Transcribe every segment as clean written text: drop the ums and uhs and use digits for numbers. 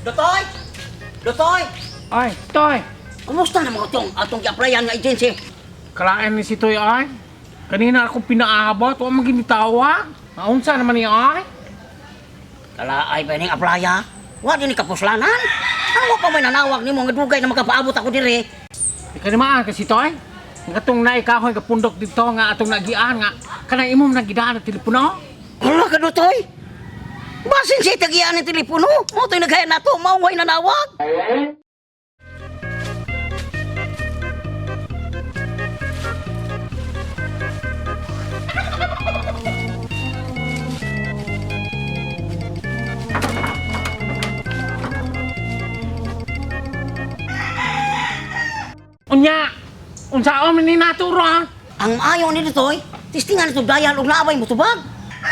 Dotoy! Dotoy! Ay, Toy! Kumusta na mga atong i-applyan nga agency? Kalain ni si Toy ay. Kanina ako pinaabot, huwag maginitawa. Naunsa naman niya ay. Kalaay ba ning applya? Wa din ni kapuslanan? Ano pa may nanawag nimo nga dugay na makapaabot ako dire? Ikaw naman kasi Toy. Nga itong naikahoy kapundok dito nga atong nagian nga. Kanang imong nagidaan na telepono. Wala ka Dotoy? Basin siya tagian ng telepono? O ito'y naghayan na ito, mauway nanawag? Unya! Unsa man ni naturo ha? Ang ayaw ni Dotoy, tistingan ito dayal o naabay mo tubag.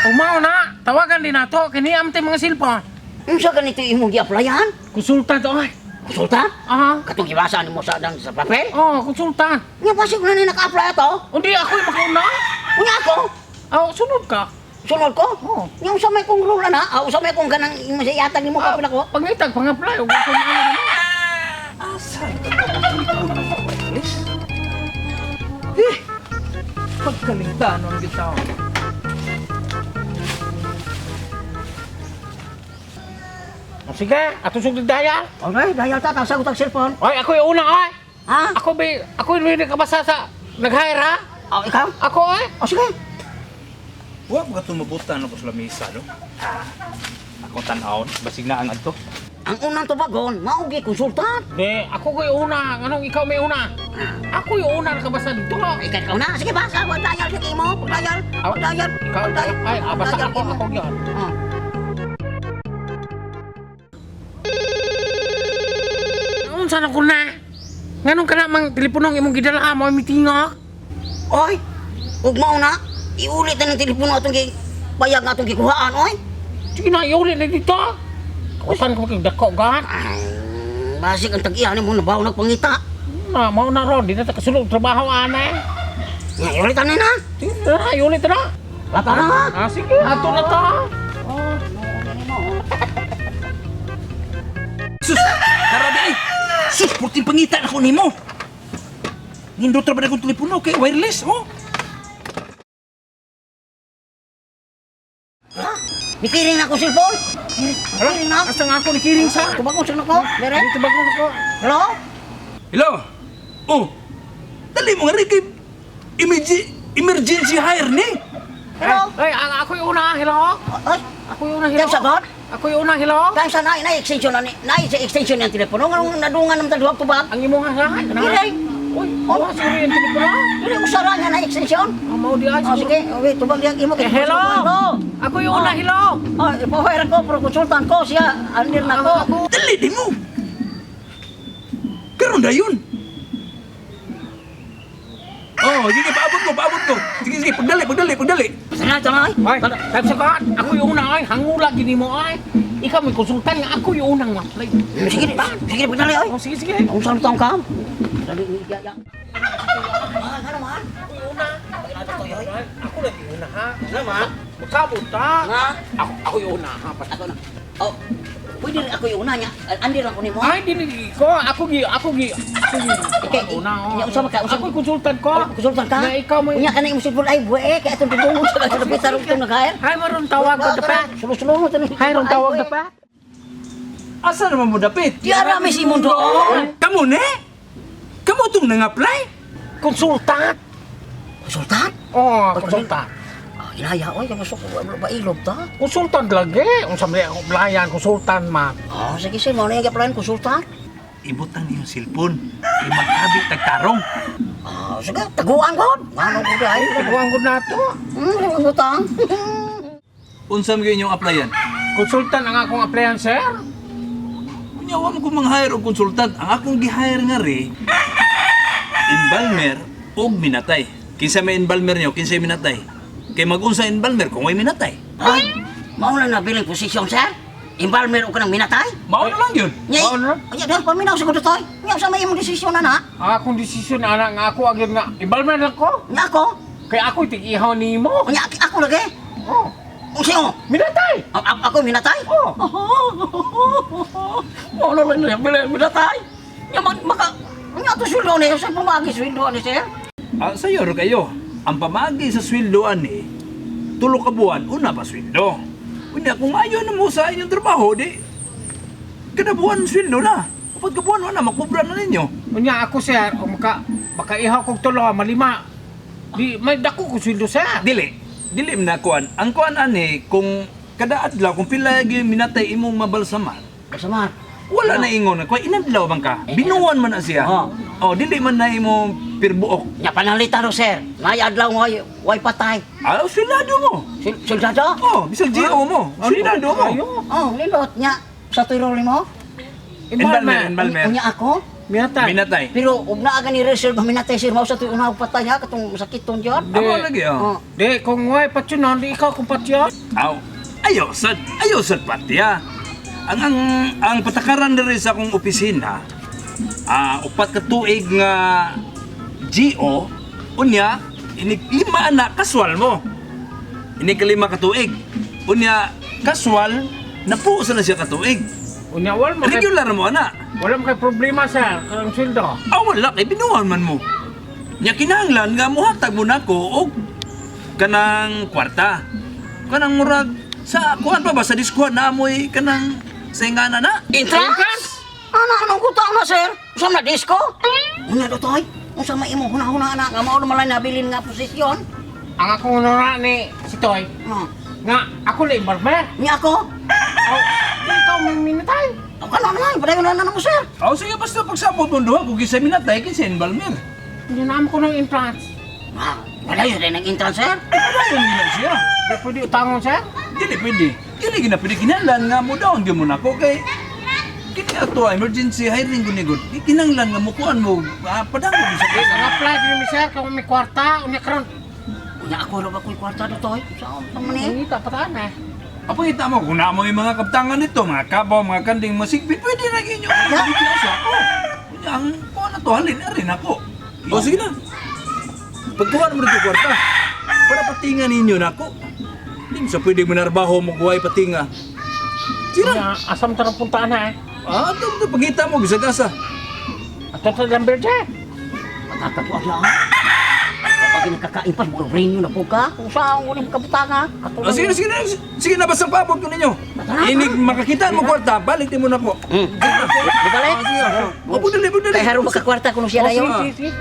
Umao na, tawagan din nato, kini amte mga silpa. Unsa ganito imong gi-applyan? Konsultan to ay. Konsulta? Aha. Katong gibasa nimo sa papel? Oh, konsultan. Nga basi ko na naka-apply ato? Undi ako'y makauna. Unya ako? Oh, sunod ka. Sunod ko? Oo. Yung sa may kong rula na, sa may kong ganang masayatag ni mo kapila ko. Pangitag, pang-apply, huwag ko maano naman. Asan ka pag-telepono sa wireless? Pagkaligtaan ng bitaw. O sige, ato sugod daya. Okay, dahil tata, sagot ang cellphone. Oy, ako yung una ay. Ha? Ako yung nakabasa sa nag-hire ha. Ikaw? Ako ay. O sige. Huwag ka tumabutan ako sa lamisa, no? Ako tanawon, basig na ang adto. Ang unang tubagon, maugi konsultan. Di, ako ko yung una. Anong ikaw may una? Ako yung una nakabasa dito. Ikaw na. Sige ba, sa dayal sige mo. Pagdayal. Pagdayal. Ikaw, ay, basta ako yun. Ah. Noon sana ko na. Nganong ka na mang teleponong imong gidala mo, mitingok. Oy, huwag mo na. Iulit na ng telepono atong bayag nga atong gikuhaan, oy. Sige na, iulit na dito. Kawasan ko dako gan. Basig ang tag-iyan mo, nabaw nagpangita. Na, mau na ron, di na kasulog trabaho ana. Nga, iulitan na na. Sige na, iulit na. Lata na nga. Ah, sige, ato na ta. Sus! Karabi ay! Sus! Purting pangita na ko nimo! Nindot ra ba na kong telepono kay wireless, oh? Ha? Nikiring na ko cellphone. Hala, na. asa nga ako nikiring sa. Tubagon sa ko. Dire. Dito bago ko. Hello? Hello? Oh! Dali mo nga rin kay emergency hire ni! Hello? Ay, ako yung una, hello? Ay, Ako yung una, hello? kaya sagot? Ako yung una, hello? Kaya sa na extension na ni, na extension ng telepono. Nga nadungan ng taluwag tubag. Ang imong hasahan. Dire. Uy, oh, sorry yung telepono. Dire ko sara nga na extension. Mau di ay. Oh, sige. Okay, tubag diyan imo kay Hello? Hello. Ako yung una, hello? Oh, ipahoy ko pro konsultan ko siya. Andir na ko. Dali di mo! Karon na yun! Oh, sige, paabot ko! Sige, pagdali! Sana tama. Ay, tapos ako, ako yung una, ay. Hangula, gini mo, ay. Ikaw may konsultan nga, ako yung unang maplay. Sige, sige pagdali oy. Oh, sige. Ang sarap tong kam. Dali ya. Ano man? Ako yung una. Ako lagi yung una, ha? Salamat. Magkabot, ha? Nga. Ako yung una, ha? Ako na. Oh. Pwede rin ako yung una niya. Andir ako nimo. Ay, dinili ko. Ako una, oh. Ya, usap ka, usap. Ako yung konsultan ko. Konsultan ka? Na ikaw mo. Unya ka na imong cellphone ay buwe kay atong tutungod sa kapitar ug tong nagayan. Hay, maroon tawag ko dapat. Sulu-sulu to ni. Hay, maroon tawag dapat. Asa naman mo dapit? Di arami si mundo. Kamu ne? Kamu itong nang-apply? Konsultan. Konsultan? Oh, konsultan. Inaya oy kay masuk ba ilog ta? Konsultan lagi. Ang sabi ako, belayan, konsultan, ma. Oh, sige sir, mo na yung plan konsultan. Ibutan niyo yung cellphone. Kay magkabi tagtarong. Oh, sige, taguan ko. Ano ko di ay? Taguan ko na to. Utang. Unsam gyud inyong applyan? Konsultan ang akong applyan, sir. Kunya wa mo ko mang-hire og konsultant. Ang akong gi-hire nga ri embalmer og minatay. Kinsa may embalmer niyo, kinsa may minatay. Kay mag-unsa embalmer kung may minatay. Ay, mao na nabiling posisyon sir. Embalmer o kanang minatay? Mao na lang yun. Nyay. Mao na? Anya dahil paminaw sa kudo toy. Nya sa may imong desisyon na. Ang akong desisyon, anak, nga ako agad nga. Ibalman lang ko. Nya ako. Kaya ako'y tig-ihaw ni mo. Nya ako lagi. Oh, Unsa mo? minatay. Ako minatay? Oh. Ano lang niya, binatay. Nya maka, nya to sweldo niya, sa pamagi sweldo ni sir. Sayo ro kayo. Ang pamagi sa sweldoan ni, tulo ka buwan, una pa sweldo. Kunya, kung ayaw na mo sa inyong trabaho, di, kada buwan sweldo na. Kapag kabuwan, wala, makubra na ninyo. Unya ako sir, o baka ihaw kog tulo, malima. Di, may dako ko sweldo sir. Dili na kuan. Ang kuan ani, kung kada adlaw, kung pila yung minatay imong mabalsaman, Kasama. wala na ingon na, kuya, inadlaw bang ka? Binuwan man na siya. Oh. Dili man na imong pirbuok. Nya panalita ro sir. May adlaw way patay. Silado mo. Soldado? Bisag GO mo. Silado mo. Oh, lindot nya sa tuyrol mo. Embalmer. Unya ako. Minatay. Minatay. Pero ug naa gani reserve minatay sir mao sa tuyo una patay ha katong sakiton jud. Amo lagi, Oh. Di, kung way patyon, di ikaw kung patyon. Ayaw sad patya. Ang patakaran diri sa akong opisina, upat ka tuig nga GO, unya, ini 5 na kaswal mo. Ini kalima ka tuig. Unya, kaswal, napuusan na siya ka tuig. Unya, wala mo kay, Regular mo, ana. wala mo kay problema sir, karang sweldo. Wala, kay binuhan man mo. Nya kinahanglan nga muhatag mo nako og kanang kwarta. Kanang murag sa kuan pa ba sa diskuhan na amoy kanang singana na. Entrance? Anong kutang na sir? Usa na disco? Unya dotoy. Unsa may imo hunahuna na nga mao malay nabilin nga posisyon? Ang akong nura ni si Toy, nga ako lang barber. Nya ako. Oh, di ikaw minatay. Kana na padayon na mo sir. Sige basta pagsabot mo duha kung kinsa minatay kinsa Balmer. Hindi naman ko ng entrance. Wala yun rin ang entrance sir. Padayon nila siya. Di pwede utangon sir. Dili pwede. Dili gina pwede kinahanglan nga mo daw gyud mo nako kay kini ato emergency hiring gunigod. Kinahanglan nga mo kuan mo padangon sa Ang apply din mi sir kung may kwarta, unya karon. Unya ako ra ba ko'y kwarta dotoy? Saan pa man eh? Hindi ta patan eh. Apo kita mo kung naamo yung mga kaptangan nito, mga kabaw, mga kanding, mga sigbit, pwede na ginyo. Ang kuha na to, halin na rin ako. Sige na. Pagkuha mo rin kwarta, para patingan ninyo na ako. Hindi sa pwede mo narbaho mo kuhay patinga. Sige na. Unya, asam tarong puntaan na eh. Ito, pagkita mo, gisagasa. Ato sa lamber dyan. Matatapo siya. Kapag nakakaipas mo brain nyo na po ka. Kung saan ko nang kabutanga. Sige na, basta paabot ko ninyo. Inig makakita mo kwarta, balitin mo na ko. Di balik? Sige. Budali. Kaya haro makakwarta kung siya na yun. Sige.